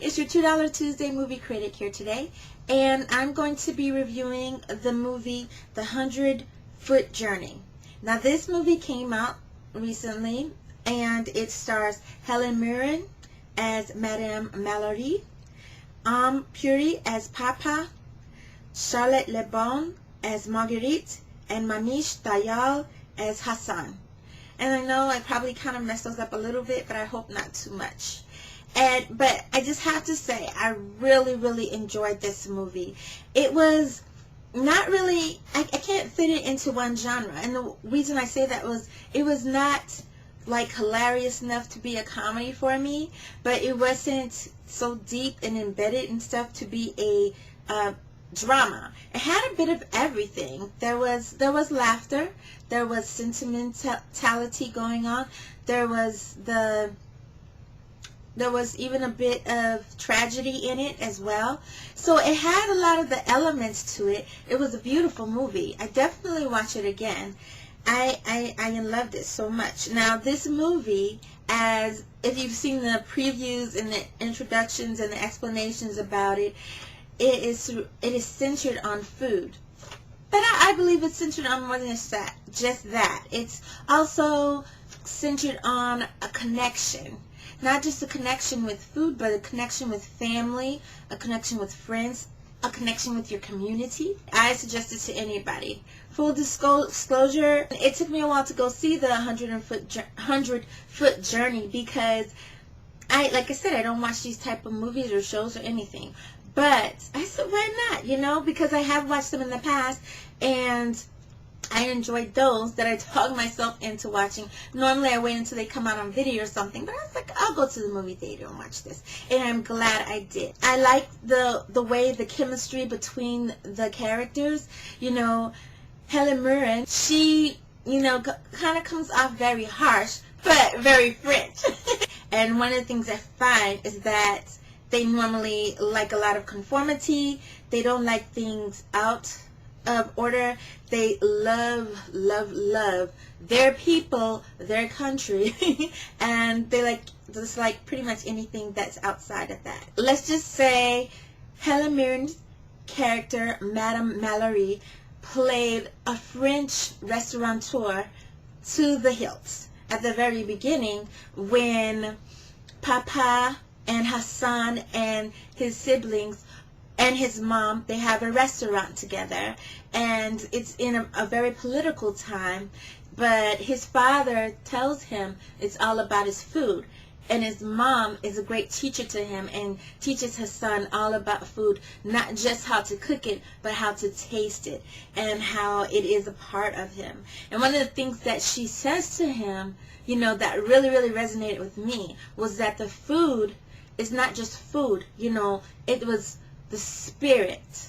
It's your $2 Tuesday movie critic here today, and I'm going to be reviewing the movie The 100-Foot Journey. Now, this movie came out recently, and it stars Helen Mirren as Madame Mallory, Puri as Papa, Charlotte Le Bon as Marguerite, and Manish Dayal as Hassan. And I know I probably kind of messed those up a little bit, but I hope not too much. But I just have to say, I really enjoyed this movie. It was not really, I can't fit it into one genre. And the reason I say that was, it was not like hilarious enough to be a comedy for me, but it wasn't so deep and embedded and stuff to be a drama. It had a bit of everything. There was laughter, there was sentimentality going on, there was even a bit of tragedy in it as well. So it had a lot of the elements to it. It was a beautiful movie. I definitely watch it again. I loved it so much. Now, this movie, as if you've seen the previews and the introductions and the explanations about it, it is centered on food. But I believe it's centered on more than just that. It's also centered on a connection. Not just a connection with food, but a connection with family, a connection with friends, a connection with your community. I suggest it to anybody. Full disclosure, it took me a while to go see the 100-Foot Journey because like I said, I don't watch these type of movies or shows or anything. But I said, why not? You know, because I have watched them in the past, and I enjoyed those that I talked myself into watching. Normally I wait until they come out on video or something, but I was like, I'll go to the movie theater and watch this. And I'm glad I did. I like the way the chemistry between the characters. You know, Helen Mirren, she, you know, kind of comes off very harsh, but very French. And one of the things I find is that they normally like a lot of conformity. They don't like things out of order. They love their people, their country, and they like just like pretty much anything that's outside of that. Let's just say Helen Mirren's character, Madame Mallory, played a French restaurateur to the hilt at the very beginning when Papa and Hassan and his siblings and his mom, they have a restaurant together, and it's in a very political time, but his father tells him it's all about his food, and his mom is a great teacher to him and teaches his son all about food, not just how to cook it, but how to taste it and how it is a part of him. And one of the things that she says to him, you know, that really resonated with me was that the food is not just food, you know, it was the spirit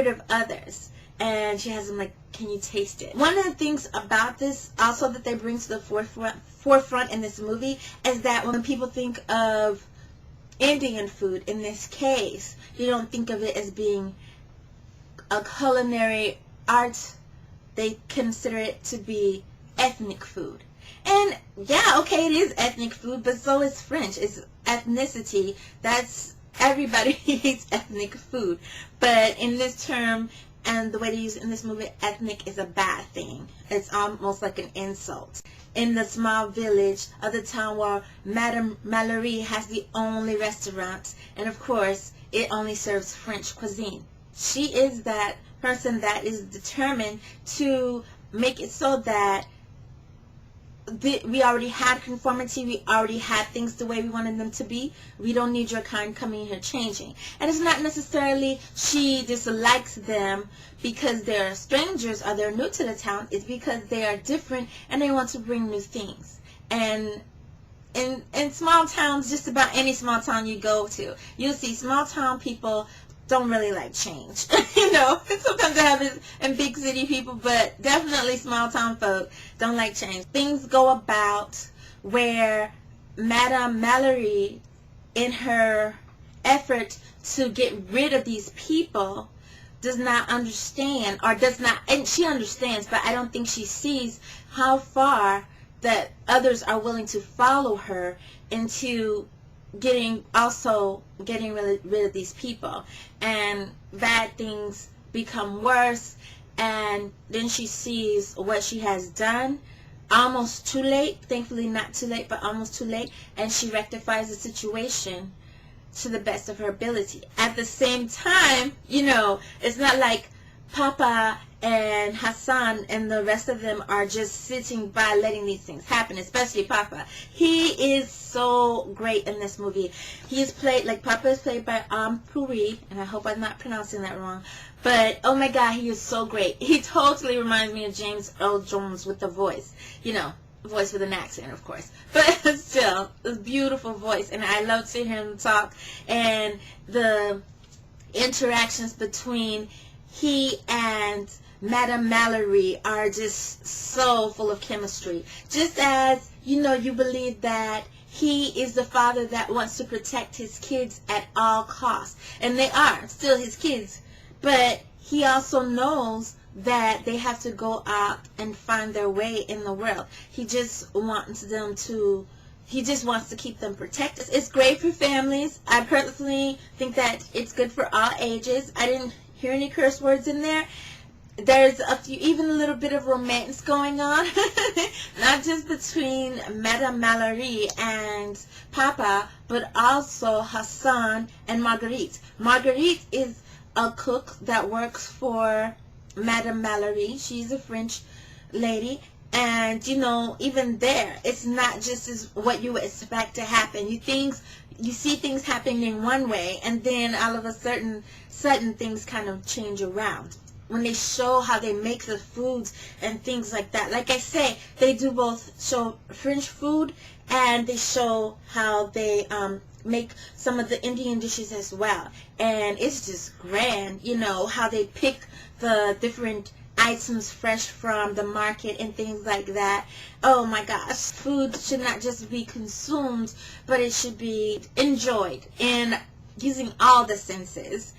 of others. And she has him like, can you taste it? One of the things about this also that they bring to the forefront in this movie is that when people think of Indian food, in this case, you don't think of it as being a culinary art. They consider it to be ethnic food. And yeah, okay, it is ethnic food, but so is French. It's ethnicity. Everybody hates ethnic food. But in this term, and the way they use it in this movie, ethnic is a bad thing. It's almost like an insult. In the small village of the town where Madame Mallory has the only restaurant, and of course, it only serves French cuisine. She is that person that is determined to make it so that we already had conformity, we already had things the way we wanted them to be. We don't need your kind coming here changing. And it's not necessarily she dislikes them because they're strangers or they're new to the town. It's because they are different and they want to bring new things. And in small towns, just about any small town you go to, you'll see small town people don't really like change. You know, sometimes they have it in big city people, but definitely small town folk don't like change. Things go about where Madame Mallory, in her effort to get rid of these people, does not understand, or does not, and she understands, but I don't think she sees how far that others are willing to follow her into getting rid of these people, and bad things become worse, and then she sees what she has done, almost too late, thankfully not too late, but almost too late, and she rectifies the situation to the best of her ability. At the same time, it's not like Papa and Hassan and the rest of them are just sitting by letting these things happen, especially Papa. He is so great in this movie. Papa is played by Puri, and I hope I'm not pronouncing that wrong, but oh my god, he is so great. He totally reminds me of James Earl Jones with the voice, voice with an accent, of course, but still, a beautiful voice, and I love to hear him talk, and the interactions between he and Madame Mallory are just so full of chemistry. Just as, you believe that he is the father that wants to protect his kids at all costs, and they are still his kids, but he also knows that they have to go out and find their way in the world. He just wants to keep them protected. It's great for families. I personally think that it's good for all ages. I didn't hear any curse words in there. There's even a little bit of romance going on, not just between Madame Mallory and Papa, but also Hassan and Marguerite. Marguerite is a cook that works for Madame Mallory. She's a French lady, and even there, it's not just as what you would expect to happen. You see things happening in one way, and then all of a sudden things kind of change around. When they show how they make the foods and things like that. Like I say, they do both show French food, and they show how they make some of the Indian dishes as well. And it's just grand, how they pick the different items fresh from the market and things like that. Oh my gosh, food should not just be consumed, but it should be enjoyed and using all the senses.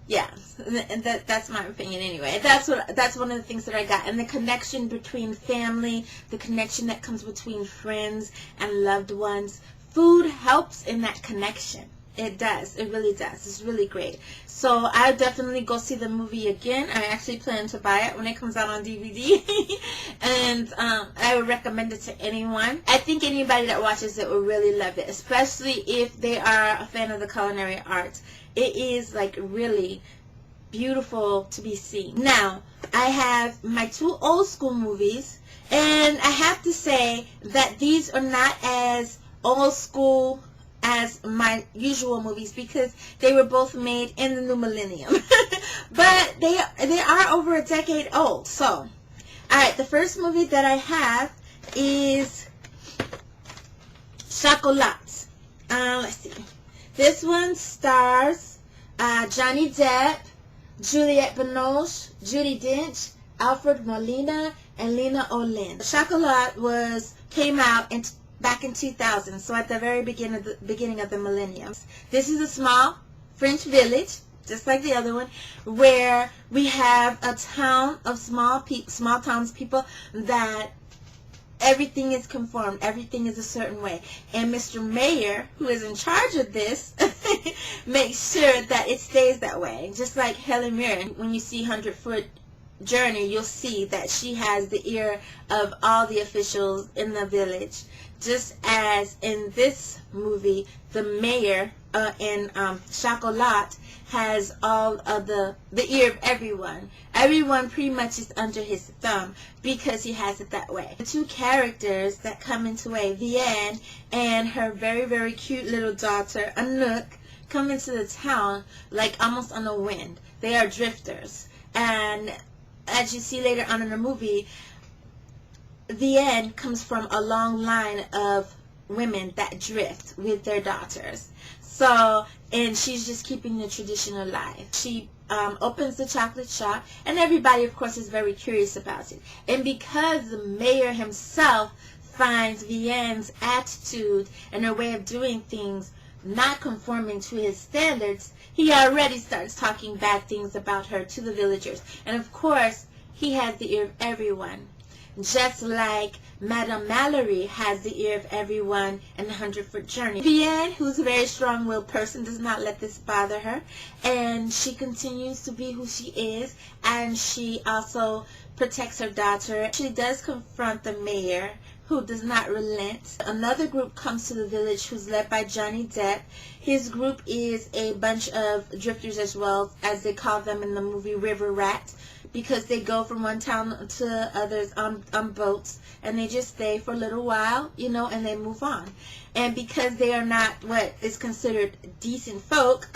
Yeah, and that's my opinion anyway. That's one of the things that I got. And the connection between family, the connection that comes between friends and loved ones. Food helps in that connection. It does. It really does. It's really great. So I'll definitely go see the movie again. I actually plan to buy it when it comes out on DVD. And I would recommend it to anyone. I think anybody that watches it will really love it, especially if they are a fan of the culinary arts. It is really beautiful to be seen. Now, I have my two old school movies, and I have to say that these are not as old school as my usual movies because they were both made in the new millennium. But they are over a decade old. So, alright, the first movie that I have is Choclat. Let's see. This one stars Johnny Depp, Juliette Binoche, Judi Dench, Alfred Molina, and Lena Olin. Choclat came out back in 2000, so at the very beginning of the millennium. This is a small French village, just like the other one, where we have a town of small townspeople that everything is conformed, everything is a certain way, and Mr. Mayor, who is in charge of this, makes sure that it stays that way. Just like Helen Mirren, when you see 100-Foot Journey, you'll see that she has the ear of all the officials in the village. Just as in this movie, the mayor in Choclat has all of the ear of everyone. Everyone pretty much is under his thumb because he has it that way. The two characters that come into play, Vienne and her very, very cute little daughter, Anouk, come into the town like almost on a wind. They are drifters. And as you see later on in the movie, Vienne comes from a long line of women that drift with their daughters. So, and she's just keeping the tradition alive. She opens the chocolate shop, and everybody, of course, is very curious about it. And because the mayor himself finds Vienne's attitude and her way of doing things not conforming to his standards, he already starts talking bad things about her to the villagers. And of course, he has the ear of everyone. just like Madame Mallory has the ear of everyone in the 100-Foot Journey. Vivienne, who's a very strong-willed person, does not let this bother her, and she continues to be who she is, and she also protects her daughter. She does confront the mayor, who does not relent. Another group comes to the village who's led by Johnny Depp. His group is a bunch of drifters, as well as they call them in the movie, river rats, because they go from one town to others on boats, and they just stay for a little while, you know, and they move on. And because they are not what is considered decent folk,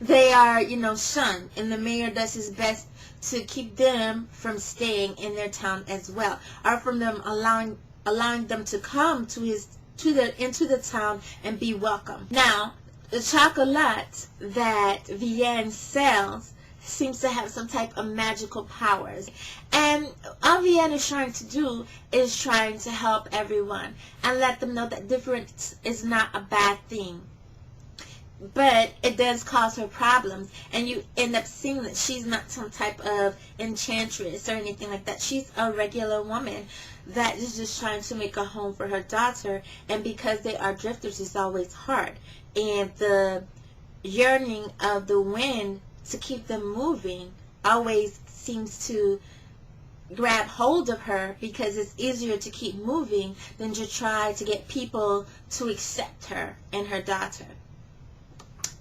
they are, you know, shunned, and the mayor does his best to keep them from staying in their town as well, or from them allowing them to come into the town and be welcome. Now, the chocolate that Vivienne sells seems to have some type of magical powers, and all Vivienne is trying to do is trying to help everyone and let them know that difference is not a bad thing, but it does cause her problems, and you end up seeing that she's not some type of enchantress or anything like that. She's a regular woman that is just trying to make a home for her daughter, and because they are drifters, it's always hard, and the yearning of the wind to keep them moving always seems to grab hold of her, because it's easier to keep moving than to try to get people to accept her and her daughter.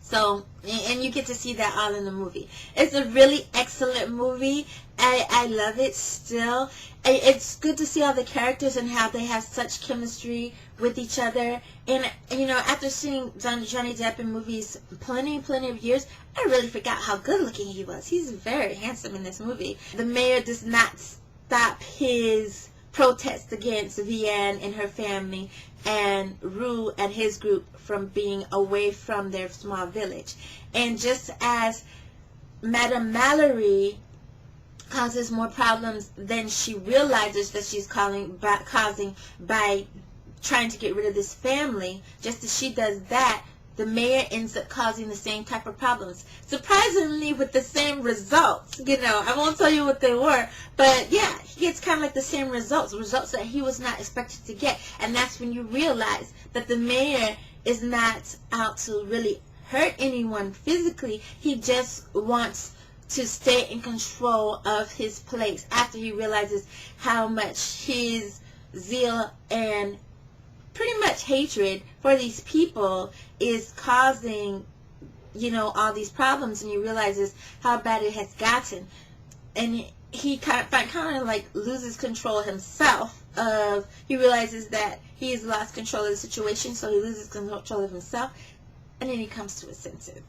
So, and you get to see that all in the movie. It's a really excellent movie. I love it still. It's good to see all the characters and how they have such chemistry with each other. And, you know, after seeing Johnny Depp in movies plenty of years, I really forgot how good looking he was. He's very handsome in this movie. The mayor does not stop his protest against Vivienne and her family and Rue and his group from being away from their small village. And just as Madame Mallory causes more problems than she realizes that she's causing by trying to get rid of this family, just as she does that, the mayor ends up causing the same type of problems. Surprisingly, with the same results. You know, I won't tell you what they were, but yeah, he gets kind of like the same results that he was not expected to get. And that's when you realize that the mayor is not out to really hurt anyone physically. He just wants to stay in control of his place after he realizes how much his zeal and pretty much hatred for these people is causing, you know, all these problems, and he realizes how bad it has gotten, and he kind of like loses control himself. He realizes that he's lost control of the situation, so he loses control of himself, and then he comes to his senses.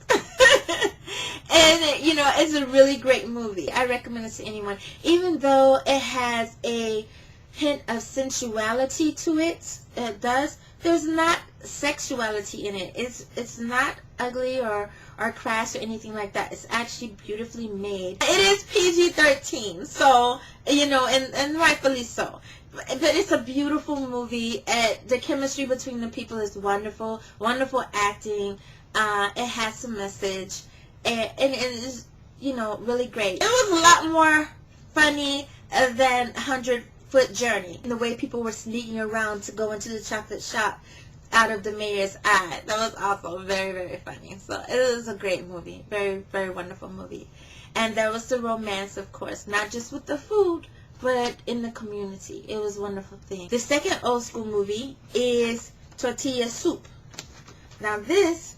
And, you know, it's a really great movie. I recommend it to anyone, even though it has a hint of sensuality to it. It does. There's not sexuality in it. It's not ugly or crass or anything like that. It's actually beautifully made. It is PG-13, so, you know, and rightfully so. But it's a beautiful movie. The chemistry between the people is wonderful. Wonderful acting. It has some message. And it is, you know, really great. It was a lot more funny than 100-Foot Journey. And the way people were sneaking around to go into the chocolate shop out of the mayor's eye. That was also very, very funny. So it was a great movie. Very, very wonderful movie. And there was the romance, of course. Not just with the food, but in the community. It was a wonderful thing. The second old school movie is Tortilla Soup. Now this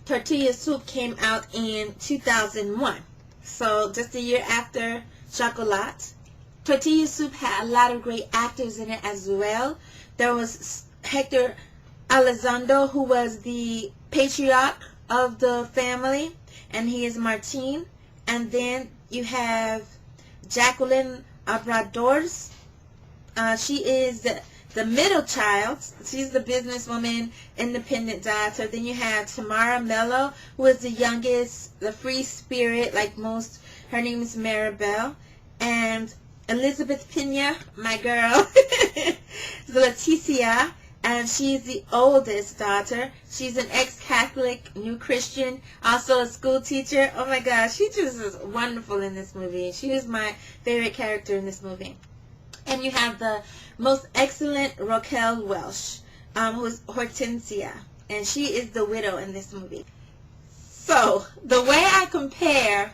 Tortilla Soup came out in 2001. So just a year after Chocolat. Tortilla Soup had a lot of great actors in it as well. There was Hector Elizondo, who was the patriarch of the family, and he is Martin. And then you have Jacqueline Obradors. She is the middle child. She's the businesswoman, independent daughter. Then you have Tamara Mello, who is the youngest, the free spirit, like most. Her name is Maribel. And Elizabeth Pena, my girl, Leticia, and she's the oldest daughter. She's an ex-Catholic, new Christian, also a school teacher. Oh my gosh, she just is wonderful in this movie. She is my favorite character in this movie. And you have the most excellent Raquel Welch, who's Hortensia, and she is the widow in this movie. So, the way I compare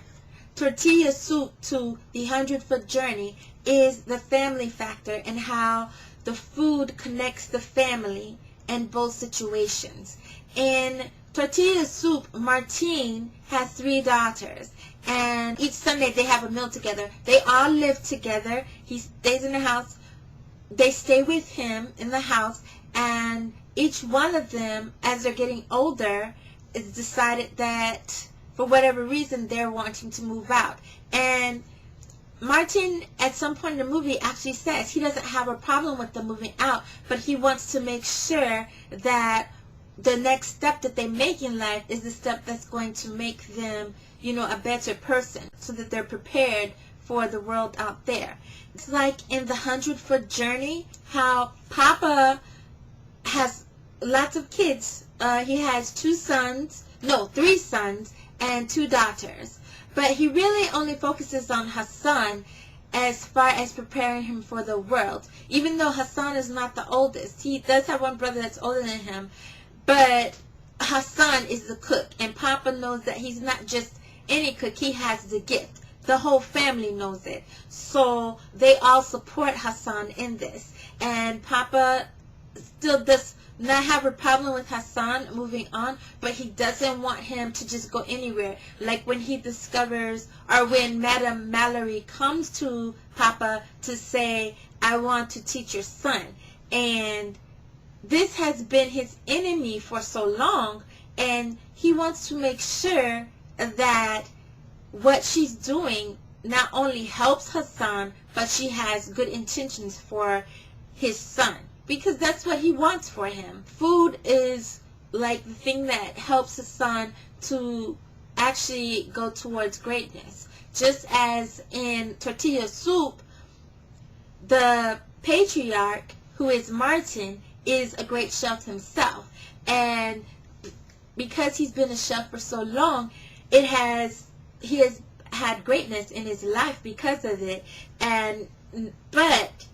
Tortilla Soup to The 100-Foot Journey is the family factor and how the food connects the family in both situations. In Tortilla Soup, Martine has 3 daughters, and each Sunday they have a meal together. They all live together. He stays in the house. They stay with him in the house, and each one of them, as they're getting older, is decided that for whatever reason they're wanting to move out. And Martin, at some point in the movie, actually says he doesn't have a problem with them moving out, but he wants to make sure that the next step that they make in life is the step that's going to make them, you know, a better person, so that they're prepared for the world out there. It's like in the 100-Foot Journey, how Papa has lots of kids. He has 3 sons and 2 daughters. But he really only focuses on Hassan as far as preparing him for the world. Even though Hassan is not the oldest. He does have one brother that's older than him. But Hassan is the cook. And Papa knows that he's not just any cook. He has the gift. The whole family knows it. So they all support Hassan in this. And Papa still does not have a problem with Hassan moving on, but he doesn't want him to just go anywhere. Like when he discovers, or when Madame Mallory comes to Papa to say, I want to teach your son. And this has been his enemy for so long, and he wants to make sure that what she's doing not only helps Hassan, but she has good intentions for his son. Because that's what he wants for him. Food is like the thing that helps Hassan to actually go towards greatness. Just as in Tortilla Soup, the patriarch, who is Martin, is a great chef himself. And because he's been a chef for so long, he has had greatness in his life because of it. But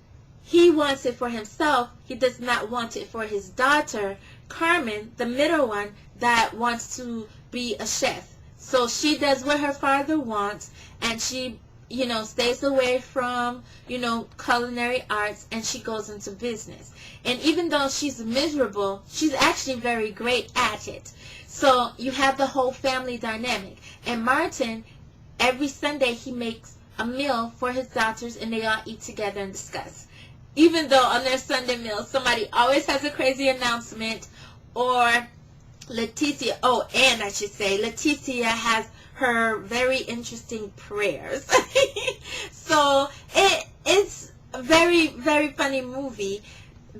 he wants it for himself. He does not want it for his daughter, Carmen, the middle one, that wants to be a chef. So she does what her father wants, and she, you know, stays away from, you know, culinary arts, and she goes into business. And even though she's miserable, she's actually very great at it. So you have the whole family dynamic. And Martin, every Sunday, he makes a meal for his daughters, and they all eat together and discuss. Even though on their Sunday meal, somebody always has a crazy announcement, or Leticia, Leticia has her very interesting prayers. So it's a very, very funny movie.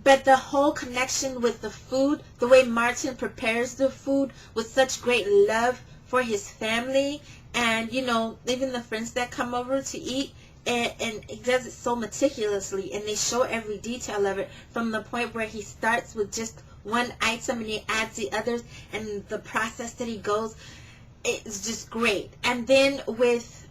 But the whole connection with the food, the way Martin prepares the food with such great love for his family, and, you know, even the friends that come over to eat, and he does it so meticulously, and they show every detail of it, from the point where he starts with just one item and he adds the others, and the process that he goes, it's just great. And then with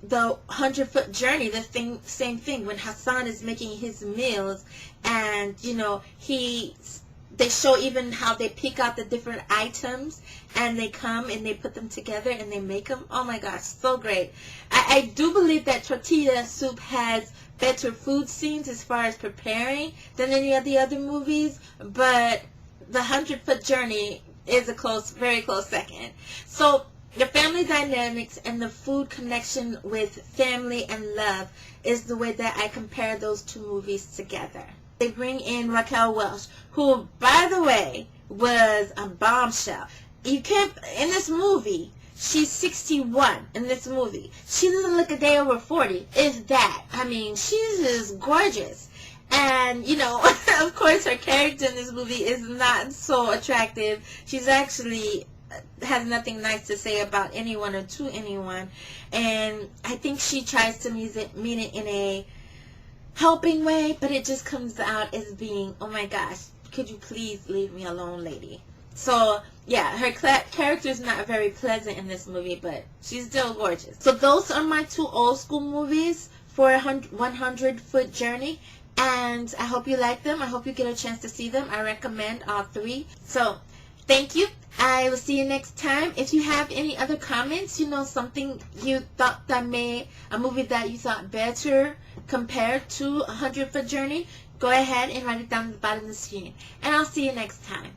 the 100-Foot Journey, the same thing, when Hassan is making his meals, and, you know, they show even how they pick out the different items, and they come and they put them together and they make them. Oh my gosh, so great. I do believe that Tortilla Soup has better food scenes as far as preparing than any of the other movies, but the 100-Foot Journey is a very close second. So the family dynamics and the food connection with family and love is the way that I compare those 2 movies together. They bring in Raquel Welch, who, by the way, was a bombshell. In this movie, she's 61 in this movie. She doesn't look a day over 40, if that. I mean, she's just gorgeous. And, you know, of course, her character in this movie is not so attractive. She's actually has nothing nice to say about anyone or to anyone. And I think she tries to mean it in a helping way, but it just comes out as being, oh my gosh, could you please leave me alone, lady? So yeah, her character is not very pleasant in this movie, but she's still gorgeous. So those are my 2 old school movies for a 100-foot journey. And I hope you like them. I hope you get a chance to see them. I recommend all 3. So, thank you. I will see you next time. If you have any other comments, something you thought that a movie that you thought better compared to a 100-foot journey, go ahead and write it down at the bottom of the screen. And I'll see you next time.